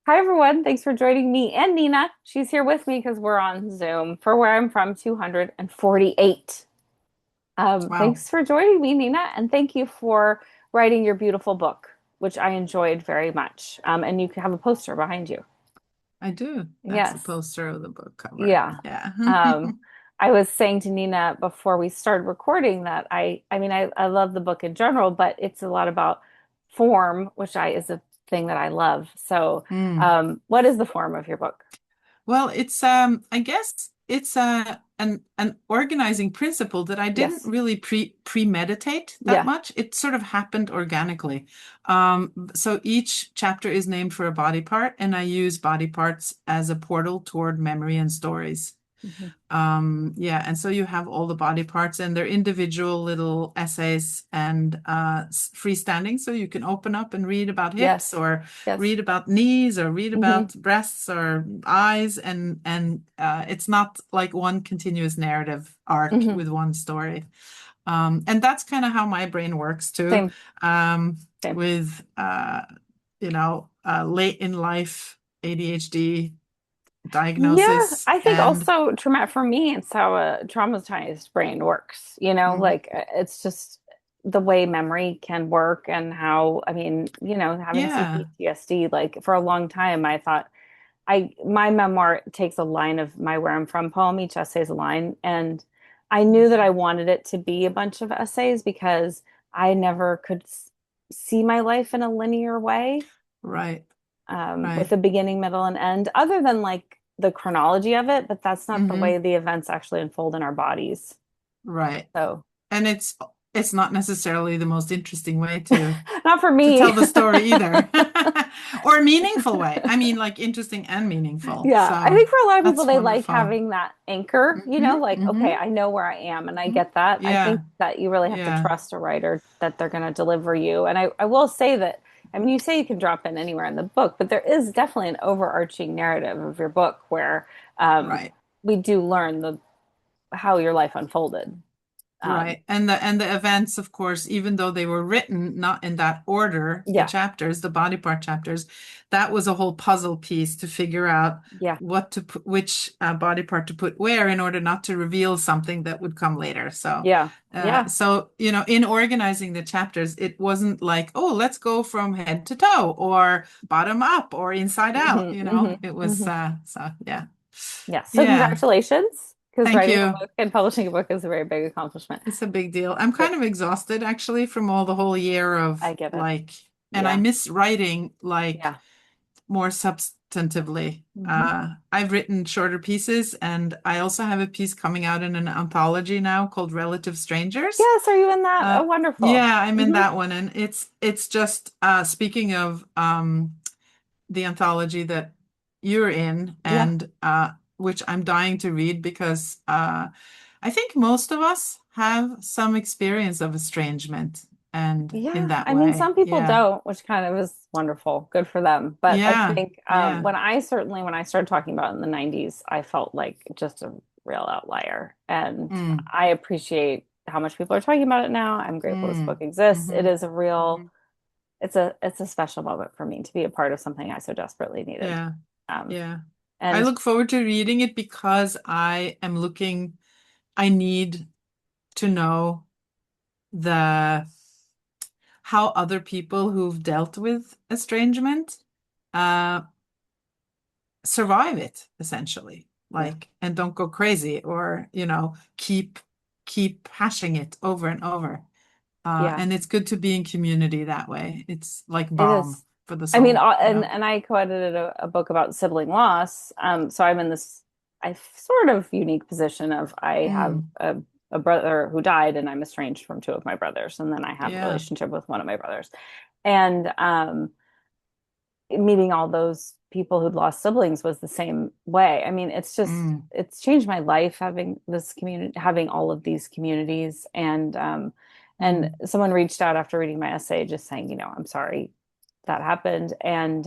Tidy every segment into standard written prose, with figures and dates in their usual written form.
Hi, everyone. Thanks for joining me and Nina. She's here with me because we're on Zoom for where I'm from, 248. Wow, Thanks for joining me, Nina, and thank you for writing your beautiful book, which I enjoyed very much. And you have a poster behind you. I do. That's the Yes. poster of the book cover. Yeah. Yeah. Um, I was saying to Nina before we started recording that I love the book in general, but it's a lot about form, which I is a thing that I love. So, Mm. what is the form of your book? Well, it's I guess it's an organizing principle that I didn't Yes. really premeditate that Yeah. much. It sort of happened organically. So each chapter is named for a body part, and I use body parts as a portal toward memory and stories. Mhm. Yeah, and so you have all the body parts and their individual little essays and freestanding, so you can open up and read about hips Yes. or Yes. read about knees or read Hmm. about breasts or eyes, and it's not like one continuous narrative arc Hmm. with one story. And that's kind of how my brain works too. Same. Um, Same. with late in life ADHD Yeah, diagnosis I think and also trauma for me, it's how a traumatized brain works. mm, Like it's just the way memory can work and how, having some yeah. PTSD, like for a long time, I thought my memoir takes a line of my Where I'm From poem. Each essay is a line. And I knew that I wanted it to be a bunch of essays because I never could see my life in a linear way, Right, with right. a beginning, middle, and end, other than like the chronology of it, but that's not the Hmm. way the events actually unfold in our bodies. Right. So, And it's not necessarily the most interesting way to not for tell me. the story either. Or a meaningful way. I mean, like interesting and meaningful. Yeah, I So think for a lot of people, that's they like wonderful. having that anchor, Hmm. like, okay, Hmm. I know where I am and I Hmm. get that. I think Yeah, that you really have to yeah. trust a writer that they're going to deliver you. And I will say that, you say you can drop in anywhere in the book, but there is definitely an overarching narrative of your book where Right. we do learn the how your life unfolded. Um, Right. And the events, of course, even though they were written not in that order, the yeah, chapters, the body part chapters, that was a whole puzzle piece to figure out yeah, what to put, which body part to put where in order not to reveal something that would come later. So, yeah, yeah. in organizing the chapters, it wasn't like, oh, let's go from head to toe or bottom up or inside out, Hmm. Hmm. It was, Hmm. so yeah. Yeah. So Yeah. congratulations, because Thank writing you. a book and publishing a book is a very big accomplishment. It's a big deal. I'm But kind of exhausted actually from all the whole year I of get it. like, and I Yeah. miss writing like Yeah. more substantively. Hmm. I've written shorter pieces, and I also have a piece coming out in an anthology now called Relative Strangers. Yes. Are you in that? Uh, Oh, wonderful. yeah, I'm in Hmm. that one, and it's just speaking of the anthology that you're in, Yeah. and which I'm dying to read because I think most of us have some experience of estrangement and in Yeah. that I mean, way. some people Yeah. don't, which kind of is wonderful. Good for them. But I Yeah. think Yeah. when I started talking about it in the 90s, I felt like just a real outlier. And Mm. I appreciate how much people are talking about it now. I'm grateful this book Mm. exists. It Hmm. is a real Hmm. it's a special moment for me to be a part of something I so desperately needed. Yeah. Um, Yeah. I and look forward to reading it because I need to know the how other people who've dealt with estrangement uh survive it essentially, yeah, like, and don't go crazy or keep hashing it over and over. yeah, And it's good to be in community that way. It's like it balm is. for the I mean, soul, you know. and I co-edited a book about sibling loss. So I'm in this I sort of unique position of I have Mm, a brother who died, and I'm estranged from two of my brothers, and then I have a yeah. relationship with one of my brothers, and meeting all those people who'd lost siblings was the same way. I mean, Mm, it's changed my life having this community, having all of these communities, and mm, someone reached out after reading my essay, just saying, I'm sorry that happened, and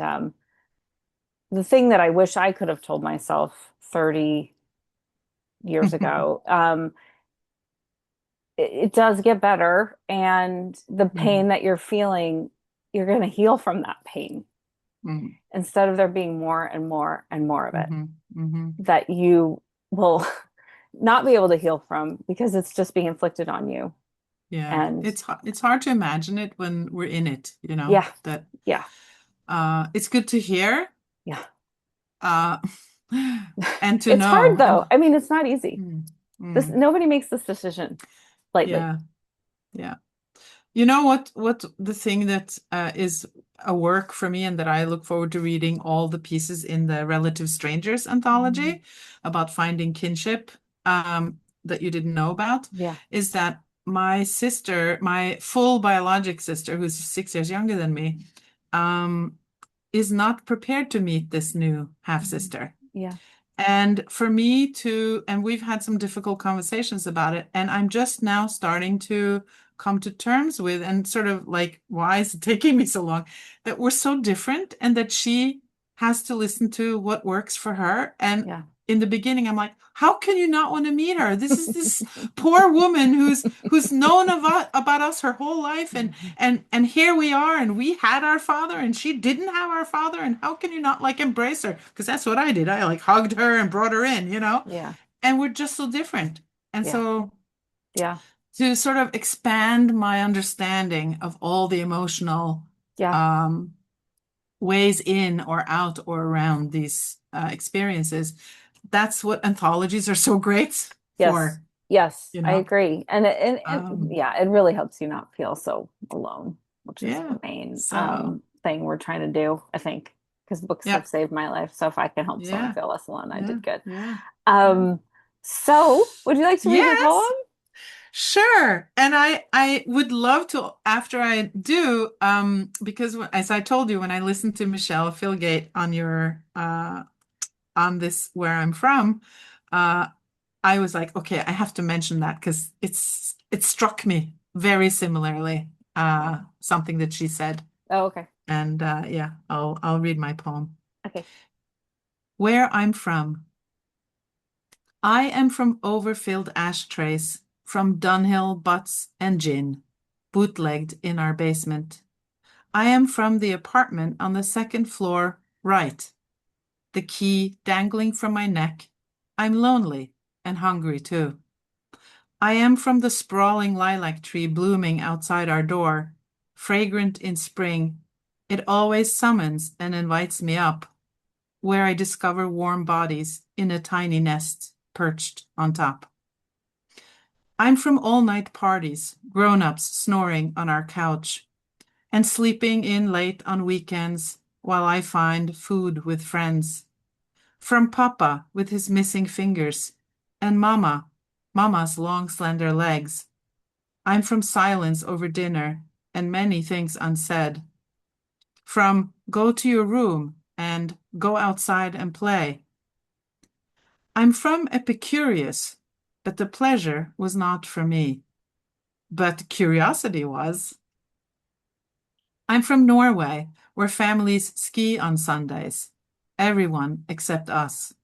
the thing that I wish I could have told myself 30 years ago, it does get better, and the mm, pain that you're feeling, you're going to heal from that pain. Mm, instead of there being more and more and more of it mm-hmm, mm-hmm. that you will not be able to heal from because it's just being inflicted on you. Yeah. And It's hard to imagine it when we're in it, yeah, that yeah, it's good to hear yeah. uh and to It's hard know and though. I mean, it's not easy. mm, This mm, nobody makes this decision lightly. yeah, yeah. You know what the thing that is a work for me and that I look forward to reading all the pieces in the Relative Strangers Mm. anthology about finding kinship that you didn't know about Yeah. is that my sister, my full biologic sister, who's 6 years younger than me, um, is not prepared to meet this new half Mhm. sister. Yeah. And for me to, and we've had some difficult conversations about it, and I'm just now starting to come to terms with and sort of like, why is it taking me so long? That we're so different and that she has to listen to what works for her. And Yeah. in the beginning, I'm like, how can you not want to meet her? This is this poor woman who's known about us her whole life, and here we are, and we had our father, and she didn't have our father, and how can you not like embrace her? Because that's what I did. I like hugged her and brought her in. Yeah. And we're just so different. And Yeah. so Yeah. to sort of expand my understanding of all the emotional Yeah. um, ways in or out or around these experiences, that's what anthologies are so great Yes. for, Yes, you I know? agree. And Um, yeah, it really helps you not feel so alone, which is yeah. the main So, thing we're trying to do, I think, because books yeah, have saved my life. So if I can help someone yeah, feel less alone, I yeah, did good. yeah, yeah. Um, so would you like to read your poem? Yes. Sure. And I would love to after I do because as I told you when I listened to Michelle Philgate on your on this where I'm from uh I was like okay, I have to mention that because it struck me very similarly something that she said. Oh, okay. And yeah, I'll read my poem. Okay. Where I'm from. I am from overfilled ashtrays, from Dunhill butts and gin, bootlegged in our basement. I am from the apartment on the second floor, right. The key dangling from my neck. I'm lonely and hungry too. I am from the sprawling lilac tree blooming outside our door, fragrant in spring. It always summons and invites me up, where I discover warm bodies in a tiny nest perched on top. I'm from all-night parties, grown-ups snoring on our couch, and sleeping in late on weekends while I find food with friends. From Papa with his missing fingers, and Mama's long slender legs. I'm from silence over dinner and many things unsaid. From go to your room and go outside and play. I'm from Epicurious, but the pleasure was not for me. But curiosity was. I'm from Norway, where families ski on Sundays. Everyone except us.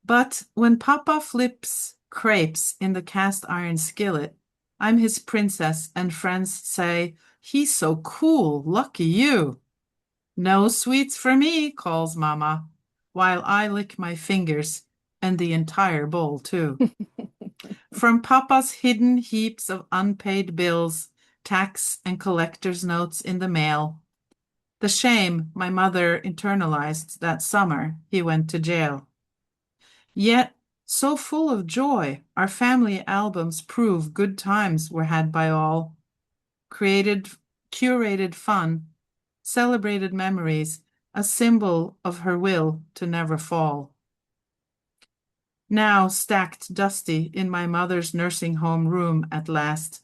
But when Papa flips crepes in the cast iron skillet, I'm his princess, and friends say, he's so cool, lucky you. No sweets for me, calls Mama, while I lick my fingers and the entire bowl, too. From Papa's hidden heaps of unpaid bills, tax and collector's notes in the mail, the shame my mother internalized that summer he went to jail. Yet, so full of joy, our family albums prove good times were had by all, created, curated fun, celebrated memories, a symbol of her will to never fall. Now stacked dusty in my mother's nursing home room at last,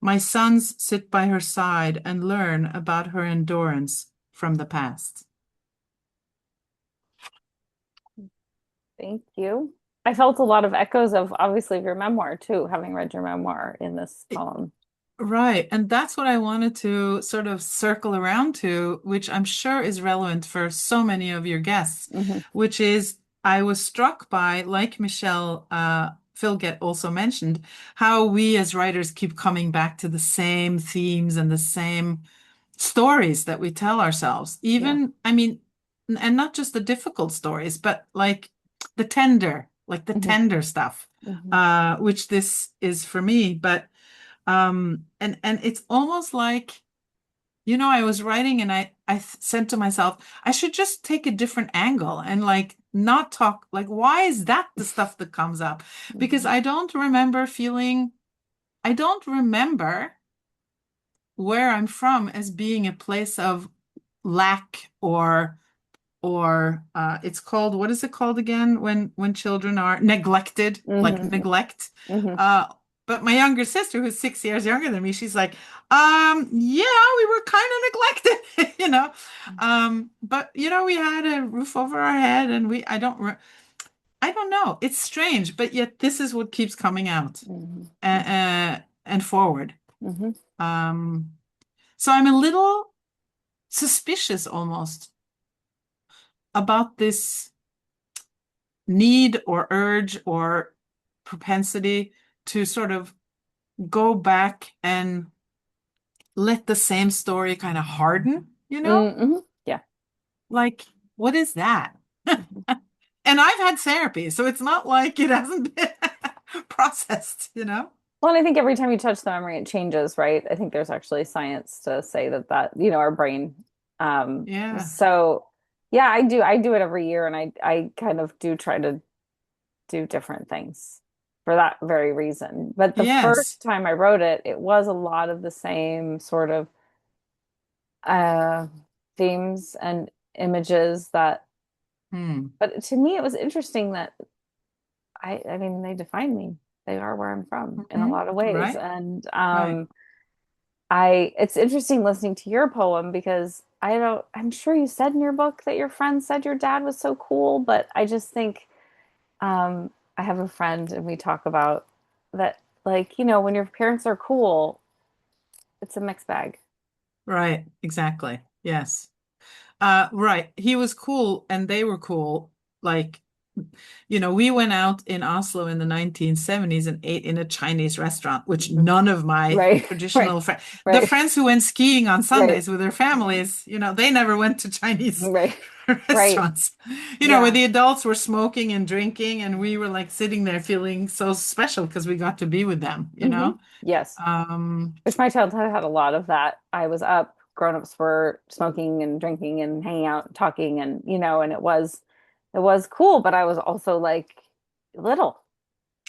my sons sit by her side and learn about her endurance from the past. Thank you. I felt a lot of echoes of obviously your memoir too, having read your memoir in this poem. Right. And that's what I wanted to sort of circle around to, which I'm sure is relevant for so many of your guests, Hmm. which is I was struck by, like Michelle Philgett also mentioned, how we as writers keep coming back to the same themes and the same stories that we tell ourselves. Yeah. Even, I mean, and not just the difficult stories, but like the Hmm. tender stuff, Hmm. which this is for me. But and it's almost like, I was writing and I said to myself, I should just take a different angle and like not talk like why is that the stuff that comes up? Because Hmm. I don't remember where I'm from as being a place of lack or it's called, what is it called again when children are neglected, like Hmm. neglect. Hmm. Uh but my younger sister, who's 6 years younger than me, she's like, yeah, we were kind of neglected, but we had a roof over our head and I don't know. It's strange, but yet this is what keeps coming out Hmm. and forward. Hmm. Um, so I'm a little suspicious almost about this need or urge or propensity to sort of go back and let the same story kind of harden, you know? Hmm. Yeah. Like, what is that? Mhm. And I've had therapy, so it's not like it hasn't been processed, you know? Well, and I think every time you touch the memory, it changes, right? I think there's actually science to say that our brain. Um, Yeah. so yeah, I do it every year and I kind of do try to do different things for that very reason. But the Yes. first time I wrote it, it was a lot of the same sort of uh themes and images that, Hmm. but to me it was interesting that I mean they define me. They are where I'm from in a Hmm. lot of ways. Right. And Right. it's interesting listening to your poem because I'm sure you said in your book that your friend said your dad was so cool, but I just think I have a friend and we talk about that, like, when your parents are cool, it's a mixed bag. Right. Exactly. Yes. Right. He was cool and they were cool. Like, we went out in Oslo in the 1970s and ate in a Chinese restaurant, which Mhm. none of my Right, right, traditional friends, the right, friends who went skiing on right, Sundays with their families, they never went to Chinese right, right. restaurants, where Yeah. the adults were smoking and drinking and we were like sitting there feeling so special because we got to be with them. Yes. Um, Which my childhood had a lot of that. I was up, grown-ups were smoking and drinking and hanging out and talking and and it was cool, but I was also like little.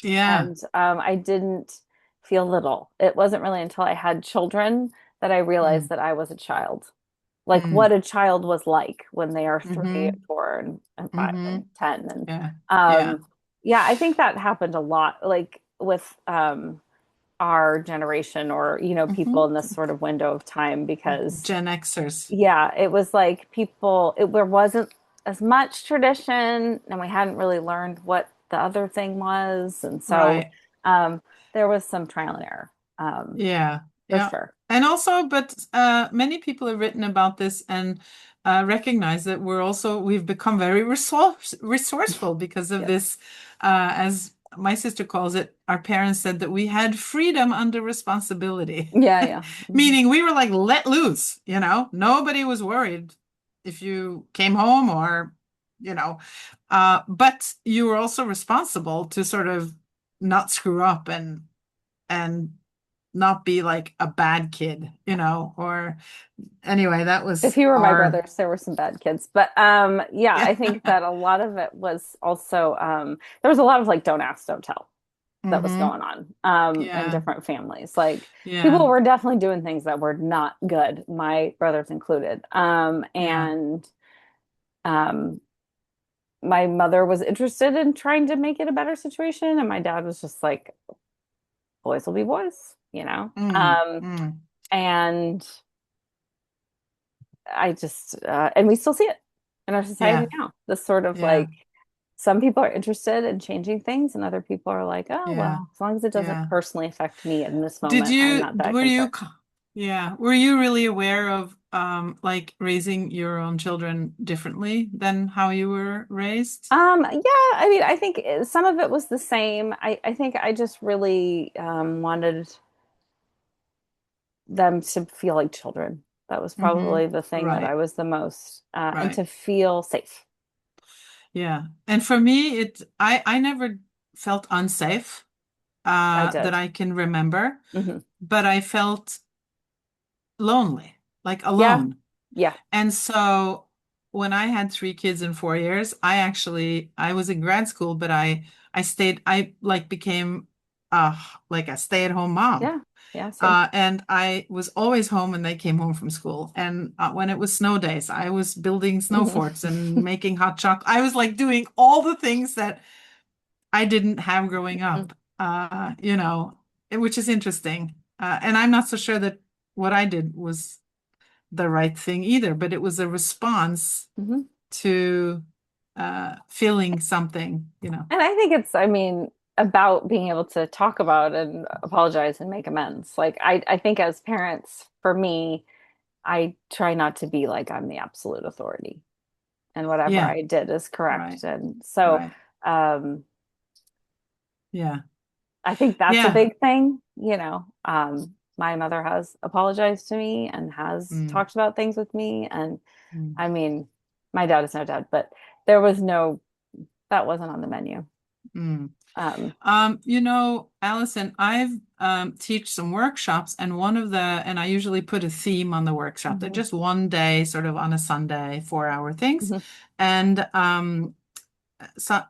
yeah. And I didn't feel little. It wasn't really until I had children that I realized Mm, that I was a child. Like mm, what a child was like when they are 3 and mm-hmm, 4 and 5 mm-hmm. and 10. And Yeah. Yeah. um, yeah, I think that happened a lot, like with our generation or, people Mm-hmm. in this sort of window of time because Gen Xers. yeah, it was like there wasn't as much tradition and we hadn't really learned what the other thing was. And so Right. um, there was some trial and error, Yeah. for Yeah. sure. And also, but many people have written about this and recognize that we've become very resourceful because of Yes. this. As my sister calls it, our parents said that we had freedom under responsibility, Yeah, yeah. Mhm. meaning we were like let loose. Nobody was worried if you came home or, you know, but you were also responsible to sort of not screw up and not be like a bad kid, or anyway, that If was you were my our, brothers, there were some bad kids. But yeah, yeah. I think that a lot of it was also there was a lot of like don't ask, don't tell that was Hmm. going on in Yeah. different families. Like Yeah. people were definitely doing things that were not good, my brothers included. Yeah. And um, my mother was interested in trying to make it a better situation, and my dad was just like, boys will be boys. Mm, mm. And and we still see it in our society Yeah. now. This sort of Yeah. like some people are interested in changing things, and other people are like, oh, Yeah. well, as long as it doesn't Yeah. personally affect me in this Did moment, I'm you, not that were concerned. you, yeah, were you really aware of like raising your own children differently than how you were raised? Yeah, I mean, I think some of it was the same. I think I just really wanted them to feel like children. That was Mm-hmm. probably the thing that I Right. was the most, and Right. to feel safe. Yeah. And for me, I never felt unsafe I that did. I can remember, Hmm. but I felt lonely, like Yeah. alone. Yeah. And so when I had three kids in 4 years, I was in grad school, but I like became like a stay-at-home mom. Yeah. Yeah. Same. And I was always home when they came home from school. And when it was snow days, I was building snow Hmm. forts and making hot chocolate. I was like doing all the things that I didn't have growing up, which is interesting. And I'm not so sure that what I did was the right thing either, but it was a response Hmm. to feeling something. And I think it's, I mean, about being able to talk about and apologize and make amends. Like I think as parents, for me, I try not to be like I'm the absolute authority and whatever Yeah, I did is correct. right, And so right. um Yeah, I think that's a yeah. big thing, you know. My mother has apologized to me and has Mm, talked about things with me. And mm, I mean, my dad is no dad, but there was no, that wasn't on the menu. mm. Um, Allison, I've teach some workshops, and and I usually put a theme on the workshop. They're mhm, just one day, sort of on a Sunday, 4 hour things. mhm. And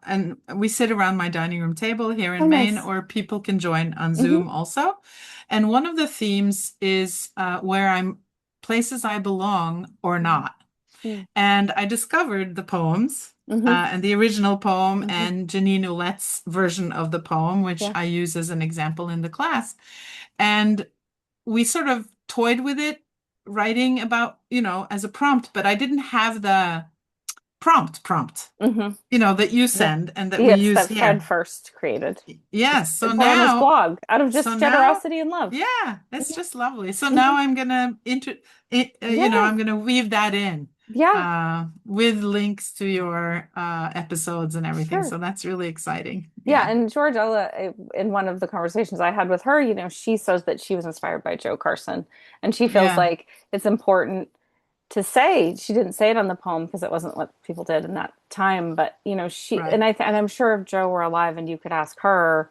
and we sit around my dining room table here Oh, in Maine, nice. or people can join on Hmm. Zoom also. And one of the themes is where I'm places I belong or not. And I discovered the poems Hmm. and the original poem Hmm. and Janine Ouellette's version of the poem, which Yeah. I use as an example in the class. And we sort of toyed with it, writing about, as a prompt, but I didn't have the prompt, Hmm. that you Yeah. send and that we Yes, use that Fred here. first created Yes. to put on his blog out of So just now, generosity and love. yeah, it's just lovely. So now Hmm. I'm gonna Yeah. I'm gonna weave that in Yeah. with links to your episodes and everything. Sure. So that's really exciting. Yeah, Yeah. and Georgella, in one of the conversations I had with her, she says that she was inspired by Joe Carson, and she feels Yeah. like it's important to say. She didn't say it on the poem because it wasn't what people did in that time, but Right. and I'm sure if Joe were alive and you could ask her,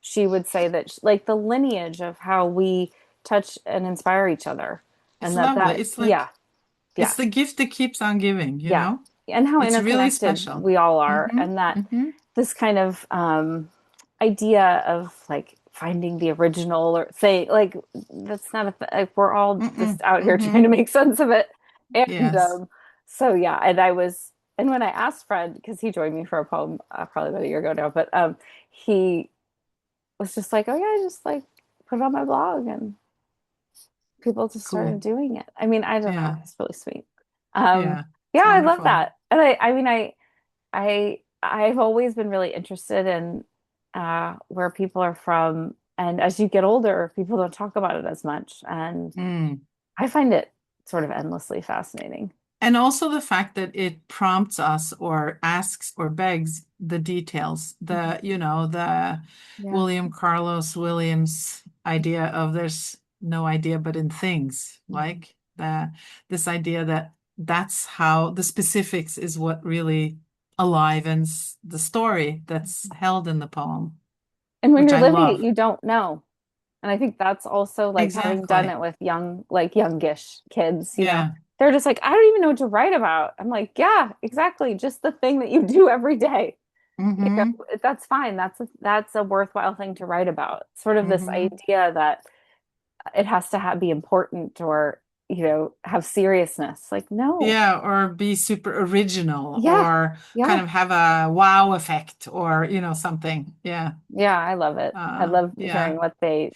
she would say that like the lineage of how we touch and inspire each other, It's and lovely. yeah, yeah, It's the gift that keeps on giving, you yeah, know? and how It's really interconnected special. we all are, Mm-hmm. and that Mm-hmm. this kind of idea of like finding the original or say like that's not like we're all Mm-mm. just out here trying to Mm-hmm. make sense of it. And Yes. so yeah, and when I asked Fred because he joined me for a poem probably about a year ago now, but he was just like, oh yeah, I just like put it on my blog and people just started Cool. doing it. I mean, I don't know, Yeah. it's really sweet. um Yeah. yeah, It's I love wonderful. that. And I mean I've always been really interested in where people are from, and as you get older, people don't talk about it as much, and Mm. I find it sort of endlessly fascinating. And also the fact that it prompts us or asks or begs the details, Mhm. the Yeah. William Carlos Williams idea of there's no idea but in things, Mhm. like this idea that that's how the specifics is what really enlivens the story that's held in the poem, And when which you're I living it, love. you don't know. And I think that's also like having done it Exactly. with young, like youngish kids, Yeah. they're just like, I don't even know what to write about. I'm like, yeah, exactly. Just the thing that you do every day. Mm-hmm. That's fine. That's a worthwhile thing to write about. Sort of this Mm-hmm. idea that it has to be important or, have seriousness. Like, no. Yeah, or be super original Yeah. or kind Yeah. of have a wow effect or, something. Yeah. Yeah, I love it. I love hearing Yeah. what they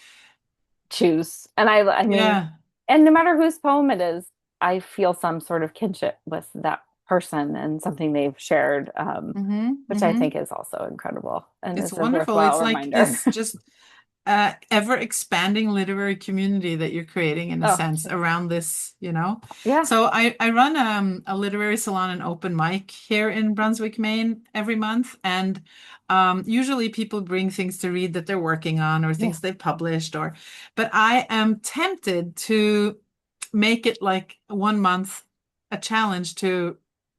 choose. And I mean, Yeah. and no matter whose poem it is, I feel some sort of kinship with that person and something they've shared, Mm-hmm. which I Mm-hmm. think is also incredible and It's is a wonderful. worthwhile It's like reminder. this just ever expanding literary community that you're creating in a Oh, sense around this. yeah. So I run a literary salon and open mic here in Brunswick, Maine every month. And usually people bring things to read that they're working on or Yeah. things they've published but I am tempted to make it like 1 month a challenge to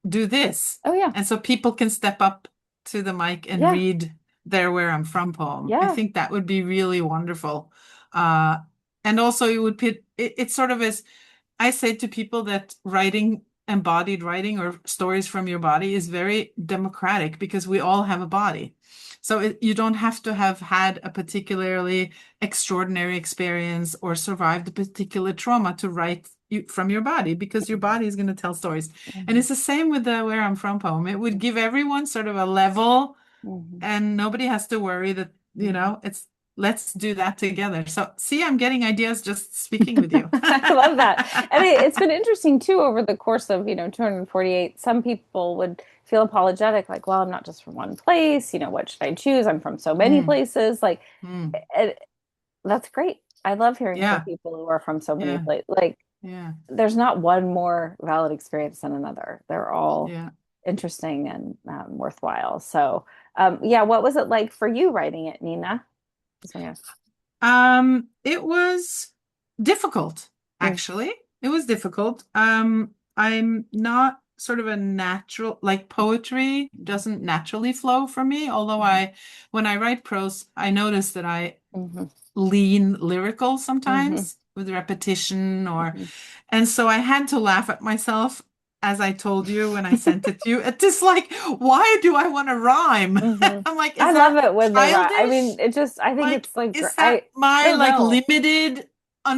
do this. Oh yeah. And so people can step up to the mic and Yeah. read their Where I'm From poem. I Yeah. think that would be really wonderful. Uh, and also it would put it sort of as I say to people that writing, embodied writing or stories from your body is very democratic because we all have a body. So you don't have to have had a particularly extraordinary experience or survived a particular trauma to write from your body because your body is going to tell stories. And Mhm. it's the same with the Where I'm From poem. It would give everyone sort of a level Mhm. and nobody has to worry that, Mhm. it's let's do that together. So see, I'm getting ideas just speaking with you. I love that. And it's been interesting too over the course of, 248. Some people would feel apologetic, like, well, I'm not just from one place. What should I choose? I'm from so many Mm, places. Like, mm. it, that's great. I love hearing from Yeah, people who are from so many yeah, places. Like, yeah, there's not one more valid experience than another. They're all yeah. interesting and worthwhile. So, yeah, what was it like for you writing it, Nina? Just want to It was difficult, Mm, actually. It was difficult. I'm not sort of a natural, like poetry doesn't naturally flow for me, although when I write prose, I notice that I mhm, lean lyrical mhm, sometimes with repetition mhm. and so I had to laugh at myself as I told you when I sent it to you. It's just like, why do I want to rhyme? Hmm. I'm like, I is love that it when they write. I mean, childish? I think Like, it's like, is that I my don't like know. limited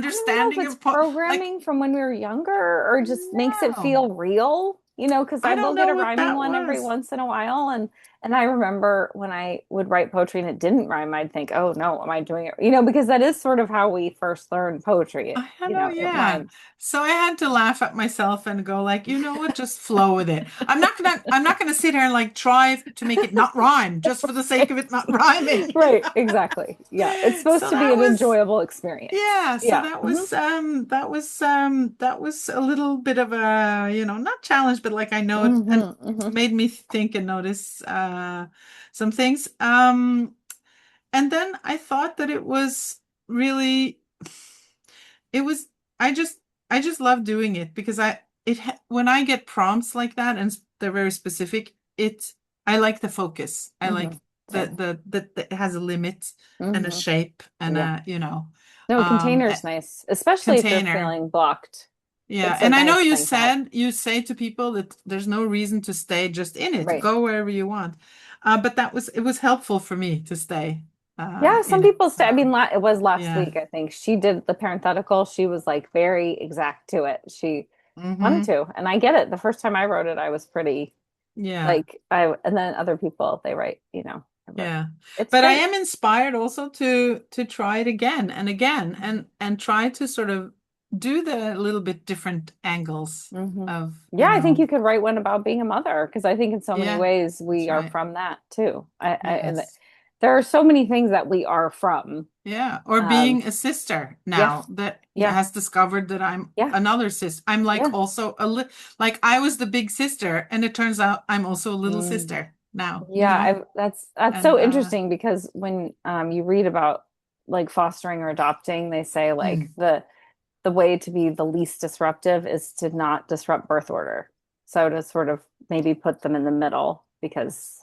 I don't know if understanding it's of like programming from when we were younger or just makes it no. feel real, because I I will don't get know a what rhyming that one every was. once in a while. And I remember when I would write poetry and it didn't rhyme, I'd think, oh no, am I doing it? Because that is sort of how we first learn poetry. I don't know, It yeah. rhymes. So I had to laugh at myself and go like, you know what, just flow with it. I'm not gonna sit here and like try to make it not rhyme just for the sake of it not rhyming. Right, exactly. Yeah, it's supposed So to be that an was enjoyable experience. yeah, so Yeah. that Hmm. was that was a little bit of a, not challenge, but like I know it Hmm. and Hmm. made me think and notice some things. And then I thought that it was really it was I just love doing it because when I get prompts like that and they're very specific, I like the focus. I Hmm. like Same. that it has a limit and a Hmm. shape and Yeah. No, a container's nice, especially if you're container. feeling blocked. Yeah, It's a and I know nice thing to have. you say to people that there's no reason to stay just in it. Right. Go wherever you want. But it was helpful for me to stay Yeah, some in it. people stay. I mean, it was last Yeah. week, I think. She did the parenthetical. She was like very exact to it. She wanted Hmm. to, and I get it. The first time I wrote it, I was pretty Yeah. and then other people, they write, but Yeah. it's But I great. am inspired also to try it again and again and try to sort of do the little bit different angles Hmm. of, Yeah, I think you could write one about being a mother because I think in so many yeah, ways that's we are right. from that too. And Yes. there are so many things that we are from. Yeah, or Um, being a sister yeah, now that yeah, has discovered that I'm yeah, another sister. I'm like yeah. also like I was the big sister, and it turns out I'm also a little Mm. sister now, Yeah, that's so and interesting because when you read about like fostering or adopting, they say like mm, the way to be the least disruptive is to not disrupt birth order. So to sort of maybe put them in the middle because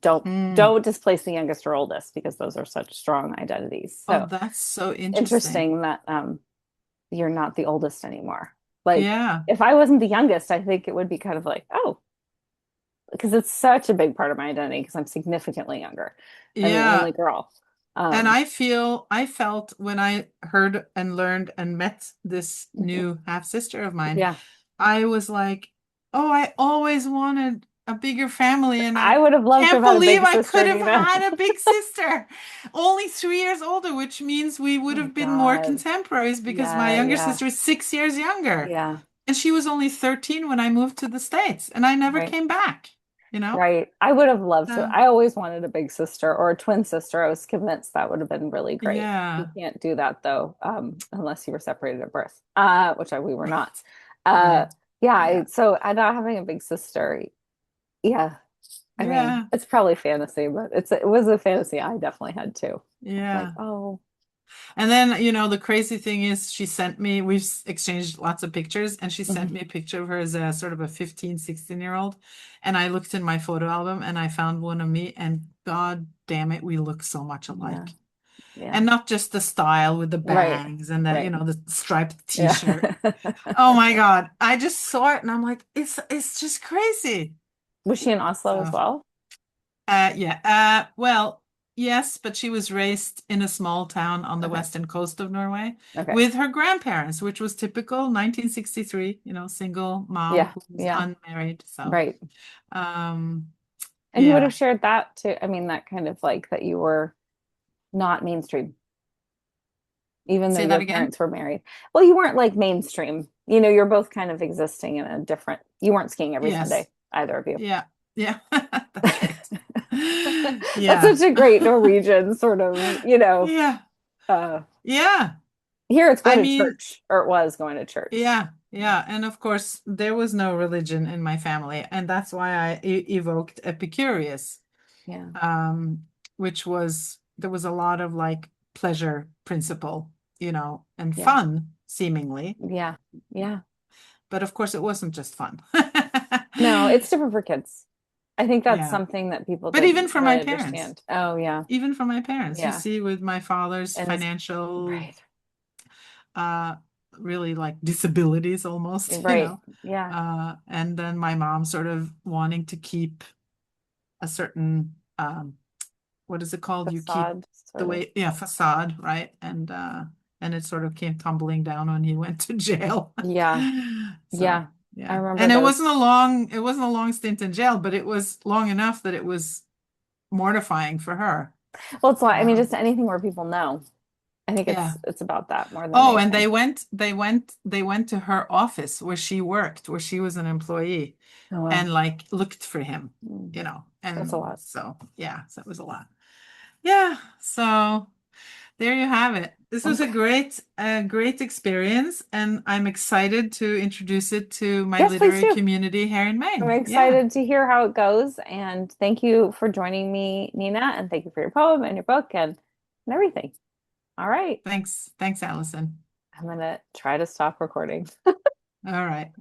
don't mm. don't displace the youngest or oldest because those are such strong identities. Oh, So that's so interesting. interesting that you're not the oldest anymore. Like Yeah, if I wasn't the youngest, I think it would be kind of like, oh, because it's such a big part of my identity because I'm significantly younger and the yeah. only girl. And Um, I felt when I heard and learned and met this mhm. new half sister of mine, Yeah, I was like, oh, I always wanted a bigger family, and I I would have loved to can't have had a believe big I could sister, have Nina. had a big sister. Only 3 years older, which means we Oh would my have been more God. contemporaries because my Yeah, younger yeah, sister is 6 years younger. yeah. And she was only 13 when I moved to the States, and I never Right, came back, you know? right. I would have loved to. So, I always wanted a big sister or a twin sister. I was convinced that would have been really great. You yeah, can't do that though, unless you were separated at birth, we were not. right, Uh, right. yeah. Yeah, So not having a big sister, yeah. I mean, yeah, it's probably fantasy, but it was a fantasy I definitely had too. Like, yeah. oh. And then, the crazy thing is she sent me, we've exchanged lots of pictures, and she sent Mhm. me a picture of her as a sort of a 15, 16-year-old. And I looked in my photo album and I found one of me, and God damn it, we look so much Yeah. alike. And Yeah. not just the style with the Right. bags and the, Right. the striped Yeah. t-shirt. Oh my God. I just saw it and I'm like, it's just crazy. Was she in Oslo as So, well? yeah. Well, yes, but she was raised in a small town on the Okay. western coast of Norway Okay. with her grandparents, which was typical 1963, single mom Yeah. who's Yeah. unmarried. So, Right. um, And you would have yeah. shared that too. I mean, that kind of like that you were not mainstream, even though Say that your again. parents were married. Well, you weren't like mainstream. You're both kind of existing in a different, you weren't skiing every Yes. Sunday, either of you. Yeah. Yeah. That's right. That's Yeah. such a great Norwegian sort of, Yeah. uh, Yeah. here it's I going to mean, church, or it was going to church. yeah. Yeah. And of course, there was no religion in my family. And that's why I evoked Epicurious, Yeah. um, which was, there was a lot of like pleasure principle, and Yeah. fun, seemingly. Yeah. Yeah. But of course, it wasn't just fun. No, it's different for kids. I think that's Yeah. something that people But even didn't for my really parents, understand. Oh, yeah. even for my parents, you Yeah. see, with my father's And it's financial, right. uh, really like disabilities almost, Right. Yeah. and then my mom sort of wanting to keep a certain, what is it called? You keep Facade, the sort of. way, yeah, facade, right? And it sort of came tumbling down when he went to jail. Yeah. So, Yeah. I yeah. remember And those. it wasn't a long stint in jail, but it was long enough that it was mortifying for her. Well, it's like, I mean, Um, just anything where people know. I think it's yeah. it's about that more than Oh, and anything. they went to her office where she worked, where she was an employee, Oh, wow. and like looked for him, Mm, that's a and lot. so yeah, so it was a lot. Yeah, so there you have it. This was Okay. a great experience, and I'm excited to introduce it to my Yes, please literary do. community here in I'm Maine. Yeah, excited to hear how it goes. And thank you for joining me, Nina. And thank you for your poem and your book and everything. All right. thanks, Allison. I'm gonna try to stop recording. All right.